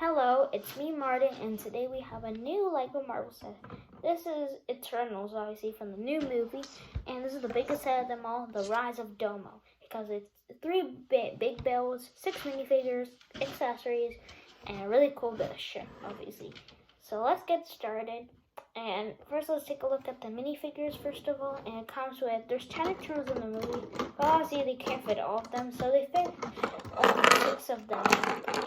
Hello, it's me, Martin, and today we have a new LEGO Marvel set. This is Eternals, obviously, from the new movie, and this is the biggest set of them all, The Rise of Domo, because it's three big builds, 6 minifigures, accessories, and a really cool bit of shit, obviously. So let's get started. And first, let's take a look at the minifigures first of all. And it comes with, there's 10 Eternals in the movie, but obviously they can't fit all of them, so they fit only 6 of them.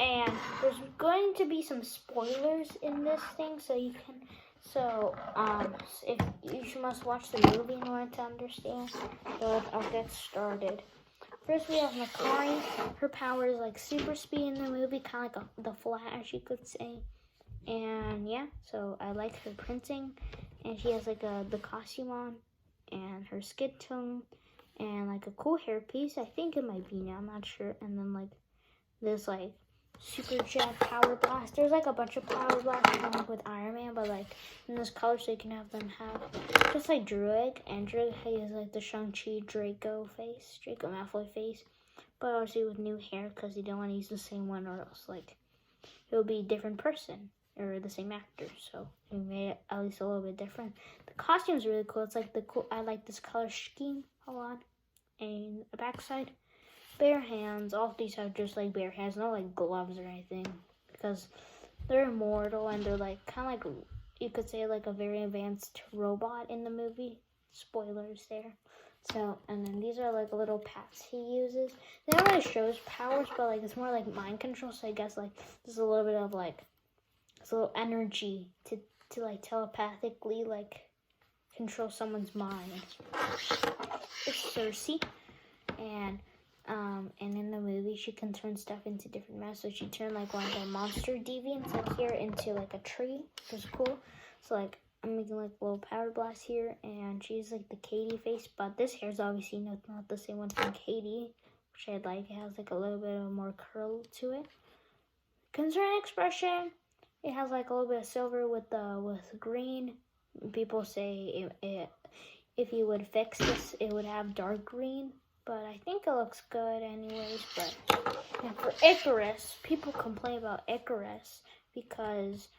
And there's going to be some spoilers in this thing, so you can, if you must watch the movie in order to understand. So I'll get started. First, we have Makkari. Her power is like super speed in the movie, kind of like the Flash, you could say. And yeah, so I like her printing, and she has like the costume on, and her skid tone, and like a cool hairpiece. I think it might be now, I'm not sure. And then like this like super jet power blast. There's like a bunch of power blasts kind of like with Iron Man, but like in this color, so you can have them have just like Druig, and Druig has like the Shang-Chi Draco Malfoy face, but obviously with new hair because you don't want to use the same one, or else like it will be a different person or the same actor, so we made it at least a little bit different. The costume is really cool. It's like I like this color scheme a lot. And the backside, bare hands. All of these have just like bare hands, not like gloves or anything, because they're immortal and they're like kind of like, you could say, like a very advanced robot in the movie. Spoilers there. So, and then these are like little pads he uses. They don't really show his powers, but like it's more like mind control. So I guess like there's a little bit of like this little energy to like telepathically like control someone's mind. It's Cersei, and in the movie she can turn stuff into different masks. So she turned like one of the monster deviants like here into like a tree, which is cool. So like I'm making like a little power blast here, and she's like the Katie face, but this hair is obviously not the same one from Katie, which I like. It has like a little bit of more curl to it. Concern expression, it has like a little bit of silver with green. People say if you would fix this, it would have dark green, but I think it looks good anyways. But and for Icarus, people complain about Icarus because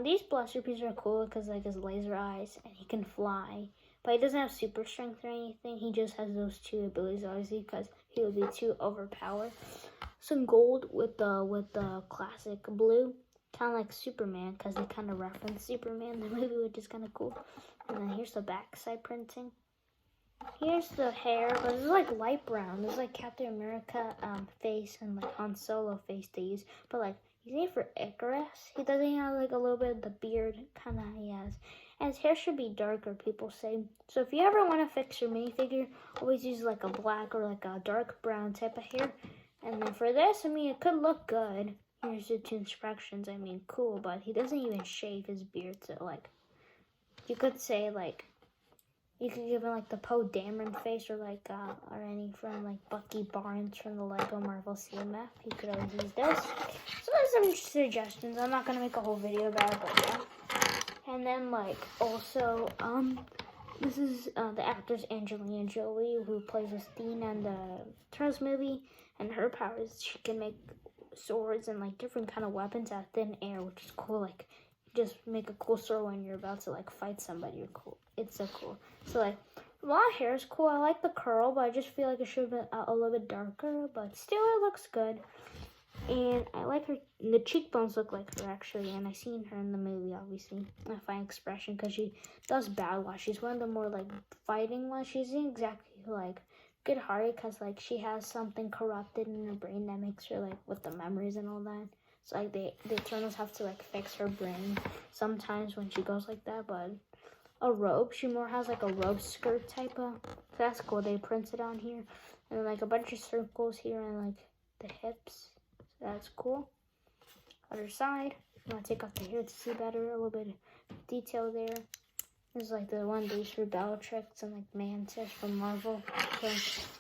these blaster pieces are cool because like his laser eyes and he can fly, but he doesn't have super strength or anything. He just has those two abilities, obviously, because he would be too overpowered. Some gold with the classic blue, kind of like Superman, because they kind of reference Superman in the movie, which is kind of cool. And then here's the backside printing. Here's the hair, but it's like light brown. It's like Captain America face and like Han Solo face they use. But like you need for Icarus, he doesn't have like a little bit of the beard kind of he has. And his hair should be darker, people say. So if you ever want to fix your minifigure, always use like a black or like a dark brown type of hair. And then for this, I mean, it could look good. Here's the two instructions. I mean, cool, but he doesn't even shave his beard, so like you could say like you could give him like the Poe Dameron face, or like or any from like Bucky Barnes from the LEGO Marvel CMF. You could always use this. So there's some suggestions. I'm not gonna make a whole video about it, but yeah. And then like also this is the actress Angelina Jolie, who plays Christine in the Eternals movie, and her power is she can make swords and like different kind of weapons out of thin air, which is cool. Like just make a cool sword when you're about to like fight somebody. You're cool. It's so cool. So like a lot of hair is cool. I like the curl, but I just feel like it should have been a little bit darker, but still it looks good. And I like her. The cheekbones look like her actually, and I seen her in the movie, obviously. I find expression because she does battle while she's one of the more like fighting ones. She's exactly like good hearted because like she has something corrupted in her brain that makes her like with the memories and all that. So like the Eternals have to like fix her brain sometimes when she goes like that. But a robe, she more has like a robe skirt type of. So that's cool. They printed on here, and then, like a bunch of circles here and like the hips. So that's cool. Other side, I'm gonna take off the hair to see better. A little bit of detail there. This is like the one they used for Bellatrix and like Mantis from Marvel. So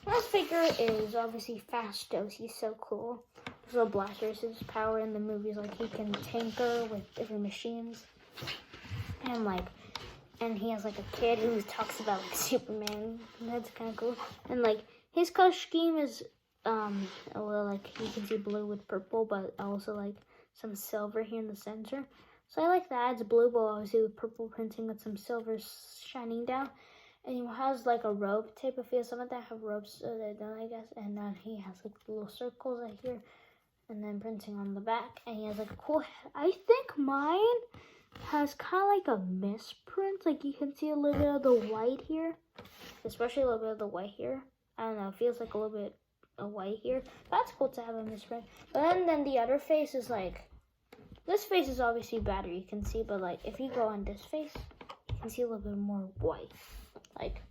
last figure is obviously Phastos. He's so cool. This little blaster is his power in the movies. Like he can tinker with different machines, and he has like a kid who talks about like Superman. That's kind of cool. And like his color scheme is a little like you can see blue with purple, but also like some silver here in the center. So I like that. It's blue, but obviously with purple printing with some silver shining down. And he has like a robe type of feel. Some of them have robes, so they don't, I guess. And then he has like little circles right here, and then printing on the back. And he has like a cool head. I think mine has kind of like a misprint. Like you can see a little bit of the white here, especially a little bit of the white here. I don't know. It feels like a little bit of white here. That's cool to have a misprint. But then the other face is like, this face is obviously better. You can see, but like if you go on this face, you can see a little bit more white. Like,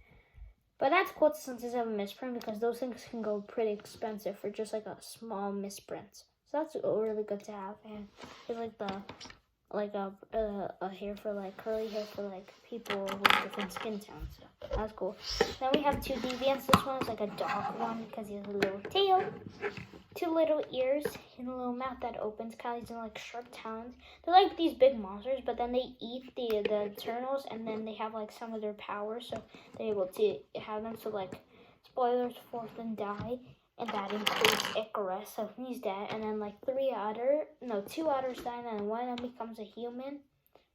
but that's cool since it's a misprint because those things can go pretty expensive for just like a small misprint. So that's really good to have. And it's like a hair for like curly hair for like people with different skin tones. So that's cool. Then we have 2 deviants. This one is like a dog one because he has a little tail, 2 little ears, and a little mouth that opens, kind of using like sharp talons. They're like these big monsters, but then they eat the Eternals, and then they have like some of their powers, so they're able to have them. So like, spoilers, 4 of them die, and that includes Icarus, so he's dead. And then like 2 otters die, and then one of them becomes a human.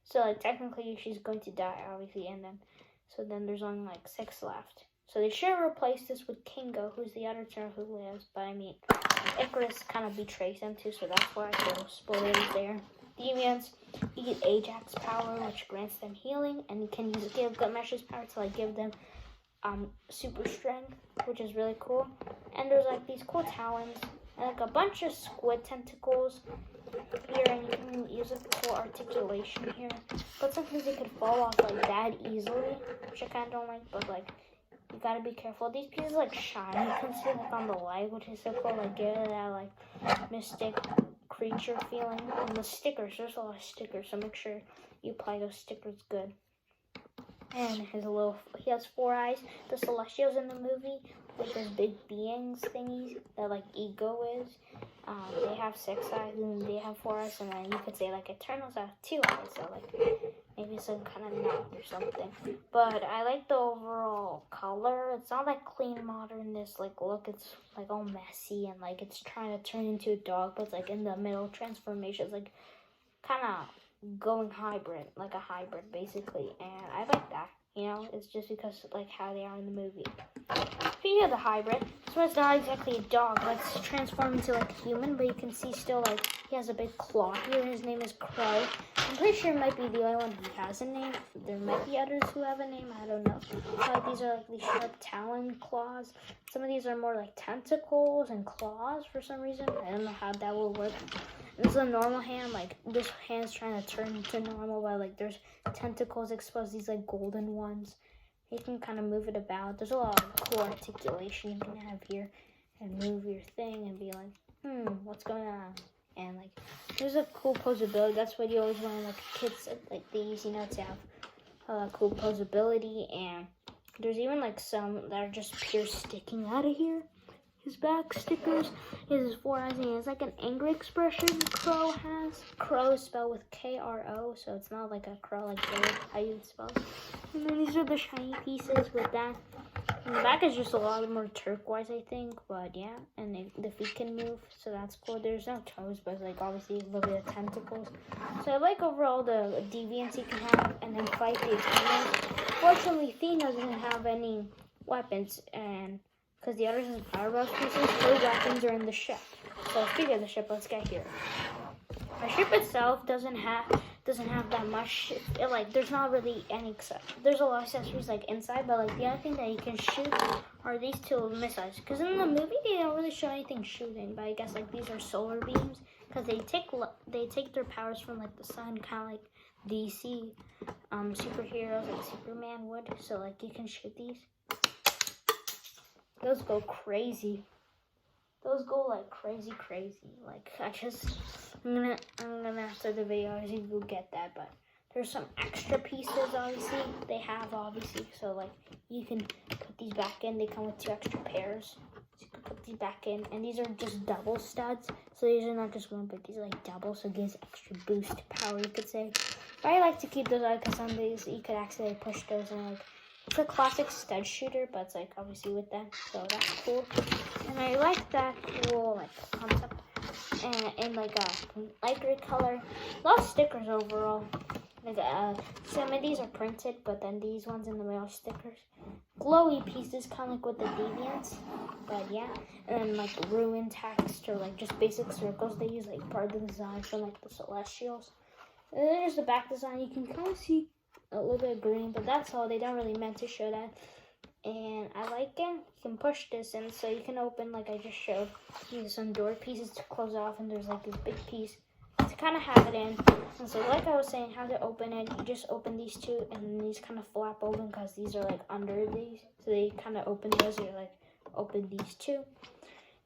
So like technically she's going to die, obviously, and then there's only like 6 left. So they should replace this with Kingo, who's the other Eternal who lives. But I mean, Icarus kind of betrays them too, so that's why I feel spoilers there. Deviants, you get Ajax power, which grants them healing, and you can use Gilgamesh's power to like give them super strength, which is really cool. And there's like these cool talons and like a bunch of squid tentacles here, and you can use it for articulation here. But sometimes it could fall off like that easily, which I kind of don't like. But like, you gotta be careful. These pieces like shine. You can see like on the light, which is so cool. Like give it that like mystic creature feeling. And the stickers, there's a lot of stickers, so make sure you apply those stickers good. And he has 4 eyes. The Celestials in the movie, with those big beings thingies that like Ego is. They have 6 eyes and they have 4 eyes, and then you could say like Eternals have 2 eyes, so like maybe some kind of knot or something. But I like the overall color. It's not like clean modernist like look. It's like all messy and like it's trying to turn into a dog, but it's like in the middle transformation. It's like kind of going hybrid, like a hybrid basically, and I like that. You know, it's just because like how they are in the movie. Speaking of the hybrid, this one's not exactly a dog. Like it's transformed into like a human, but you can see still like he has a big claw here. His name is Crow. I'm pretty sure it might be the only one who has a name. There might be others who have a name. I don't know. Like these are like these sharp talon claws. Some of these are more like tentacles and claws for some reason. I don't know how that will work. This is a normal hand. Like this hand's trying to turn to normal, but like there's tentacles exposed. These like golden ones. You can kind of move it about. There's a lot of cool articulation you can have here and move your thing and be like, what's going on? And like, there's a cool posability. That's what you always want like kids like these, you know, to have cool posability. And there's even like some that are just pure sticking out of here. His back stickers, his 4 eyes, and he has like an angry expression. Crow has. Crow is spelled with K-R-O, so it's not like a crow like bird, how you spell. And then these are the shiny pieces with that. And the back is just a lot more turquoise, I think, but yeah. And the feet can move, so that's cool. There's no toes, but like obviously a little bit of tentacles. So I like overall the deviants you can have and then fight the Eternals. Fortunately, Thena doesn't have any weapons, and because the others have power buff pieces, her weapons are in the ship. So speaking of the ship, let's get here. The ship itself doesn't have that much. There's not really any there's a lot of accessories like inside, but like the other thing that you can shoot are these 2 missiles. Because in the movie they don't really show anything shooting, but I guess like these are solar beams because they take their powers from like the sun, kind of like DC superheroes like Superman would. So like you can shoot these. Those go crazy. Those go like crazy. Like I'm gonna after the video I think you'll get that, but there's some extra pieces obviously they have obviously, so like you can put these back in. They come with 2 extra pairs. So you can put these back in, and these are just double studs. So these are not just one, but these are like double, so it gives extra boost power, you could say. But I like to keep those out because some days you could actually push those and like it's a classic stud shooter, but it's like obviously with that, so that's cool. And I like that cool like concept. and in like a light gray color. A lot of stickers overall. Like some of these are printed, but then these ones in the middle are stickers. Glowy pieces, kind of like with the Deviants, but yeah. And then like ruin text or like just basic circles they use like part of the design for like the Celestials. And then there's the back design. You can kind of see a little bit of green, but that's all. They don't really meant to show that. And I like it. You can push this in, so you can open, like I just showed. Use some door pieces to close off, and there's like this big piece to kind of have it in. And so like I was saying, how to open it, you just open these two, and these kind of flap open because these are like under these. So they kind of open those, you like open these two.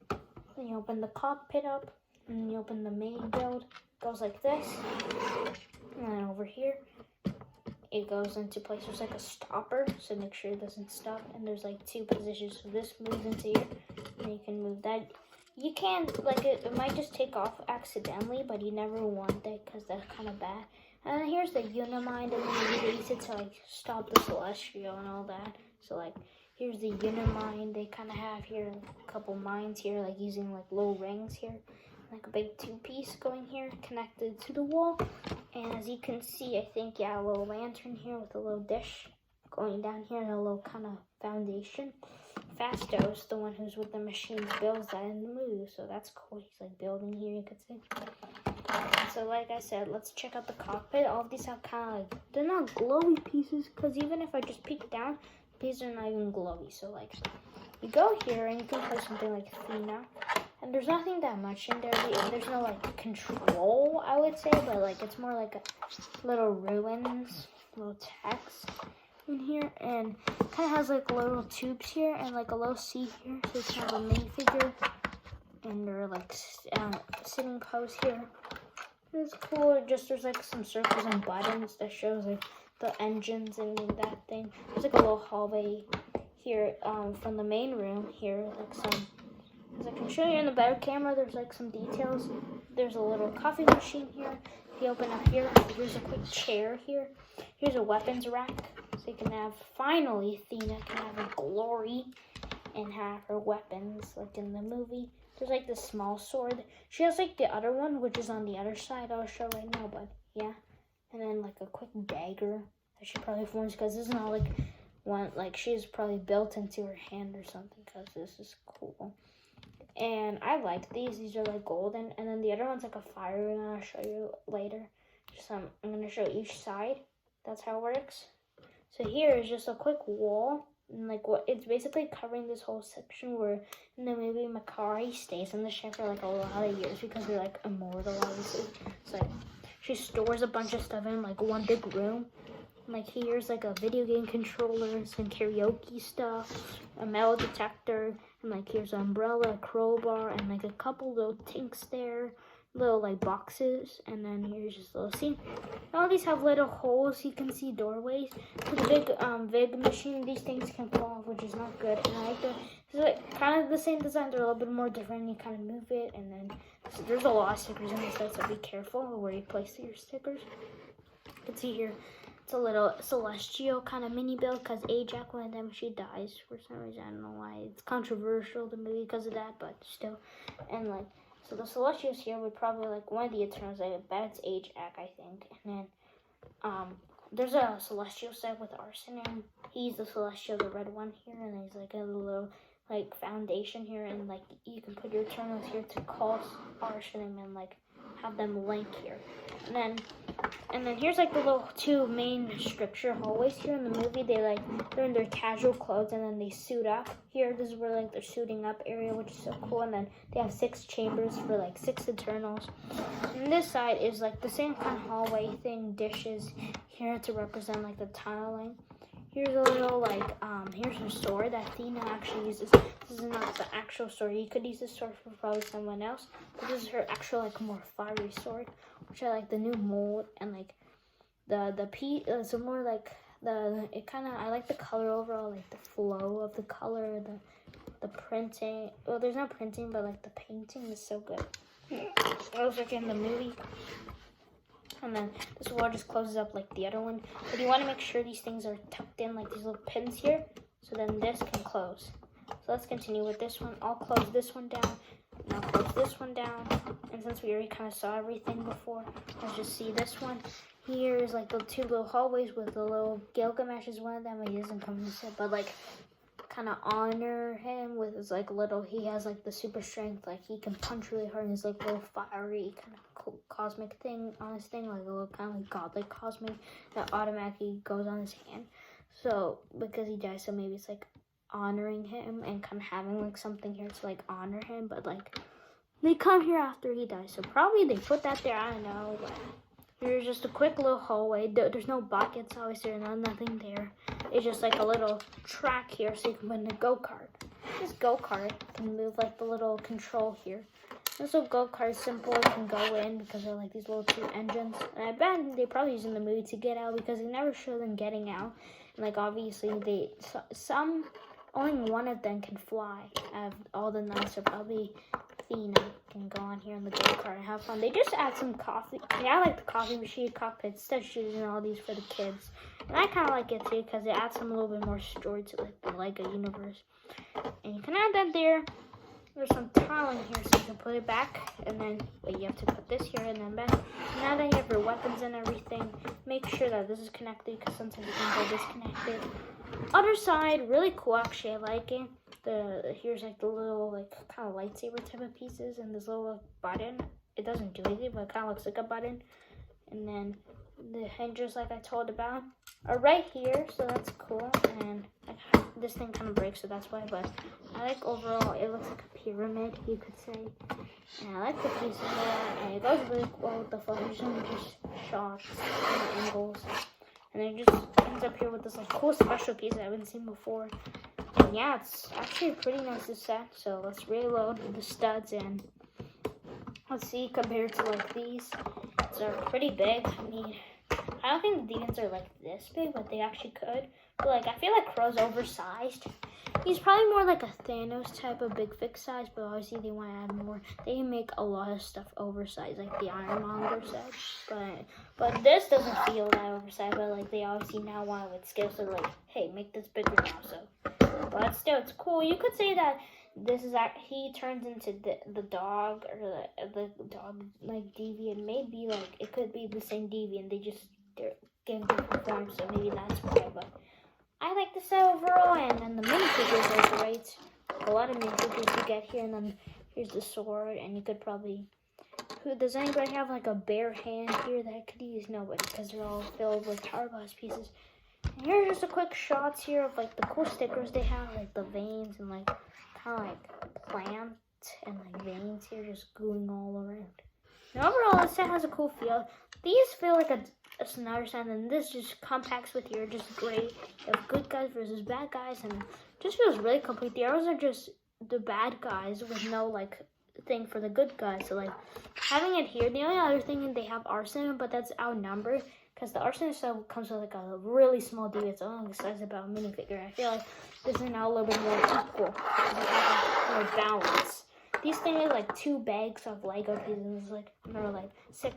Then you open the cockpit up, and then you open the main build. It goes like this. And then over here, it goes into place. There's like a stopper, so make sure it doesn't stop. And there's like two positions, so this moves into here, and you can move that. You can, like, it might just take off accidentally, but you never want that because that's kind of bad. And then here's the Unimind, and then you use it to, like, stop the Celestial and all that. So, like, here's the Unimind. They kind of have here a couple minds here, like, using, like, little rings here. Like a big two-piece going here, connected to the wall. And as you can see, I think, yeah, a little lantern here with a little dish going down here and a little kind of foundation. Fastos, the one who's with the machines, builds that in the movie, so that's cool. He's like building here, you could see. So like I said, let's check out the cockpit. All of these have kind of like, they're not glowy pieces, because even if I just peek down, these are not even glowy. So like, you go here and you can play something like Athena, and there's nothing that much in there. There's no like control, I would say, but like it's more like a little ruins, little text in here, and kind of has like little tubes here and like a little seat here, so it's kind of a minifigure, and they're like sitting pose here. It's cool. Just there's like some circles and buttons that shows like the engines and that thing. There's like a little hallway here from the main room here, like some, as I can show you in the better camera, there's like some details. There's a little coffee machine here. If you open up here, there's a quick chair here. Here's a weapons rack. So you can have, finally, Athena can have her glory and have her weapons, like in the movie. There's like this small sword. She has like the other one, which is on the other side. I'll show right now, but yeah. And then like a quick dagger that she probably forms, because this is not like one, like she's probably built into her hand or something, because this is cool. And I like these. These are like golden. And then the other one's like a fire ring. I'll show you later. I'm going to show each side. That's how it works. So here is just a quick wall, and like what it's basically covering this whole section where in the movie Makari stays in the ship for like a lot of years because they're like immortal, obviously. So like, she stores a bunch of stuff in like one big room. And, like here's like a video game controller, some karaoke stuff, a metal detector, and like here's an umbrella, a crowbar, and like a couple little tinks there. Little like boxes, and then here's just a little scene. All these have little holes, you can see doorways. For the big VIG machine, these things can fall off, which is not good. And I like the, it's like kind of the same design, they're a little bit more different. You kind of move it, and then so there's a lot of stickers in this set, so be careful where you place your stickers. You can see here, it's a little Celestial kind of mini build, because Ajax, one of them, she dies for some reason. I don't know why. It's controversial, the movie, because of that, but still. And like, so the Celestials here would probably like one of the Eternals. I bet it's Ajax, I think. And then there's a Celestial set with Arson, and he's the Celestial, the red one here, and there's like a little like foundation here, and like you can put your Eternals here to call Arson and like have them link here. And then here's like the little two main structure hallways here in the movie. They're in their casual clothes, and then they suit up. Here, this is where like their suiting up area, which is so cool. And then they have 6 chambers for like 6 Eternals. And this side is like the same kind of hallway thing, dishes here to represent like the tunneling. Here's a little like, here's her sword that Athena actually uses. This is not the actual sword. You could use this sword for probably someone else. But this is her actual like more fiery sword, which I like the new mold, and like the piece, so more like it kind of, I like the color overall, like the flow of the color, the printing. Well, there's no printing, but like the painting is so good. It was like in the movie. And then this wall just closes up like the other one. But you want to make sure these things are tucked in, like these little pins here, so then this can close. So let's continue with this one. I'll close this one down. now close this one down. And since we already kind of saw everything before, let's just see this one. Here's like the two little hallways with the little Gilgamesh is one of them. He doesn't come in this set, but like kind of honor him with his like little, he has like the super strength, like he can punch really hard, and his like little fiery kind of cool cosmic thing on his thing, like a little kind of like godlike cosmic that automatically goes on his hand. So because he dies, so maybe it's like honoring him and kind of having like something here to like honor him, but like they come here after he dies, so probably they put that there, I don't know. But here's just a quick little hallway. There's no buckets, obviously, there's nothing there. It's just like a little track here, so you can put in a go-kart. This go-kart can move like the little control here. This little go-kart is simple, it can go in because they're like these little two engines. And I bet they probably use in the movie to get out because they never show them getting out. And like obviously only one of them can fly. Out of all the knights are probably Athena can go on here in the go-kart and have fun. They just add some coffee. Yeah, I like the coffee machine, cockpits, statues, and all these for the kids. And I kind of like it too because it adds some a little bit more story to like the LEGO universe. And you can add that there. There's some tiling here so you can put it back. And then you have to put this here and then back. Now that you have your weapons and everything, make sure that this is connected because sometimes you can go disconnected. Other side, really cool actually, I like it. Here's like the little like kind of lightsaber type of pieces and this little button. It doesn't do anything, but it kind of looks like a button. And then the hinges, like I told about, are right here, so that's cool. And this thing kind of breaks, so that's why. But I like overall, it looks like a pyramid, you could say. And I like the pieces there, and it goes really well with the footage and just shots and angles. And then it just ends up here with this like cool special piece I haven't seen before. And yeah, it's actually a pretty nice set. So let's reload the studs and let's see compared to like these. They're pretty big. I mean, I don't think the demons are like this big, but they actually could. But like, I feel like Crow's oversized. He's probably more like a Thanos type of big fix size, but obviously they want to add more. They make a lot of stuff oversized, like the Ironmonger said. But this doesn't feel that oversized, but like they obviously now want to scale, so like, hey, make this bigger now. So, but still, it's cool. You could say that this is he turns into the dog or the dog like deviant. Maybe like it could be the same deviant. They're getting different forms, so maybe that's why. But I like the set overall, and then the minifigures are great. A lot of minifigures you get here, and then here's the sword, and you could probably. Does anybody have like a bare hand here that I could use? Nobody, because they're all filled with Power Blast pieces. And here's just a quick shots here of like the cool stickers they have, like the veins and like kind of like plant and like veins here just gooing all around. And overall, the set has a cool feel. These feel like a another set, and this just compacts with here, just great. You have good guys versus bad guys, and just feels really complete. The arrows are just the bad guys with no like thing for the good guys. So like having it here, the only other thing they have arson, but that's outnumbered because the arson itself comes with like a really small dude. It's only the size of about a minifigure. I feel like this is now a little bit more equal because you have like, more balance. These things are like 2 bags of Lego pieces, like they're like 6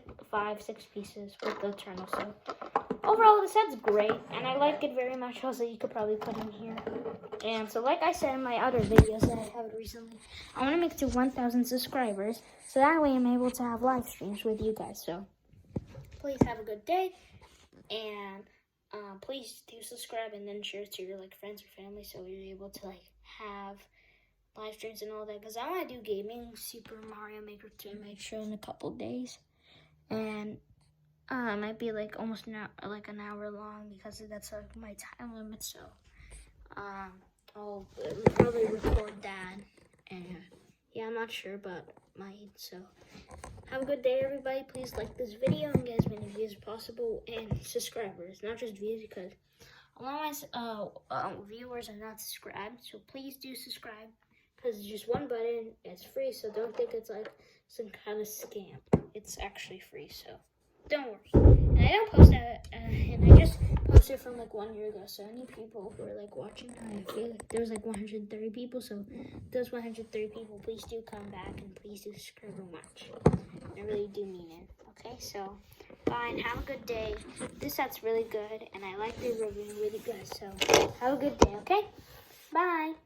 pieces with the Eternal. So overall, the set's great, and I like it very much. Also, you could probably put in here. And so, like I said in my other videos that I have recently, I want to make it to 1,000 subscribers, so that way I'm able to have live streams with you guys. So please have a good day, and please do subscribe and then share it to your like friends or family, so you're able to like have live streams and all that, because I want to do gaming. Super Mario Maker 2 might show in a couple days, and it might be like almost an hour long because that's like my time limit. So I'll probably record that, and yeah, I'm not sure, but might. So have a good day, everybody. Please like this video and get as many views as possible, and subscribers, not just views, because a lot of my viewers are not subscribed. So please do subscribe. Because it's just one button, it's free, so don't think it's like some kind of scam. It's actually free, so don't worry. And I don't post that, and I just posted from like 1 year ago, so any people who are like watching, I feel like there's like 130 people, so those 130 people, please do come back, and please do subscribe and watch. I really do mean it, okay? So, bye, and have a good day. This set's really good, and I like the review really good, so have a good day, okay? Bye!